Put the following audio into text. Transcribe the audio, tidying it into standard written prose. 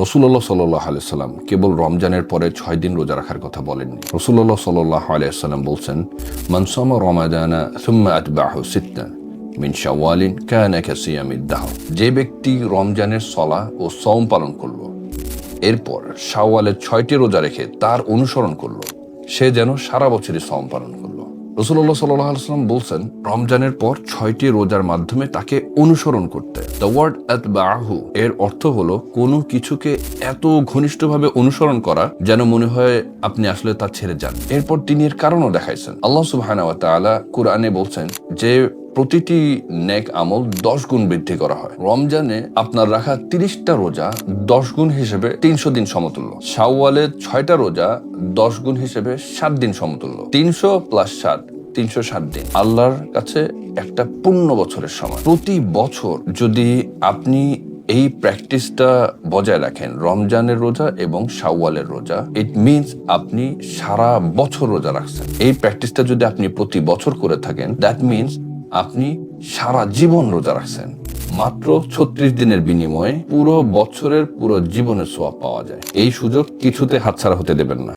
রাসূলুল্লাহ সাল্লাল্লাহু আলাইহি সাল্লাম কেবল রমজানের পরে ৬ দিন রোজা রাখার কথা বলেননি। রাসূলুল্লাহ সাল্লাল্লাহু আলাইহি সাল্লাম বলছেন, মান সামা রমাদানা সুম্মা আতবাহু সিত্তান মিন শাওয়ালিন কানা কাসিয়ামিদ দাহর। যে ব্যক্তি রমজানের সলা ও সওম পালন করলো, এরপর শাওয়ালের ৬টি রোজা রেখে তার অনুসরণ করলো, সে যেন সারা বছরই সওম পালন করলো। রাসূলুল্লাহ সাল্লাল্লাহু আলাইহি ওয়াসাল্লাম বলছেন, রমজানের পর ৬টি রোজার মাধ্যমে তাকে অনুসরণ করতে। দ্য ওয়ার্ড আতবাহু এর অর্থ হলো কোনো কিছুকে এত ঘনিষ্ঠভাবে অনুসরণ করা যেন মনে হয় আপনি আসলে তা ছেড়ে যান। এরপর তিনি এর কারণও দেখাইছেন। আল্লাহ সুবহানাহু ওয়া তাআলা কুরআনে বলছেন যে প্রতিটি নেক আমল 10 গুণ বৃদ্ধি করা হয়। রমজানে আপনার রাখা 30টা রোজা 10 গুণ হিসেবে 300 দিন সমতুল্য। শাওয়ালের 6টা রোজা 10 গুণ হিসেবে 7 দিন সমতুল্য। 300 + 7 360 দিন আল্লাহর কাছে একটা পূর্ণ বছরের সমান। প্রতি বছর যদি আপনি এই প্র্যাকটিসটা বজায় রাখেন, রমজানের রোজা এবং শাওয়ালের রোজা, ইট মিনস আপনি সারা বছর রোজা রাখছেন। এই প্র্যাকটিসটা যদি আপনি প্রতি বছর করে থাকেন, দ্যাট মিনস আপনি সারা জীবন রোজা রাখছেন। মাত্র 36 দিনের বিনিময়ে পুরো বছরের পুরো জীবনের সওয়াব পাওয়া যায়। এই সুযোগ কিছুতে হাতছাড়া হতে দেবেন না।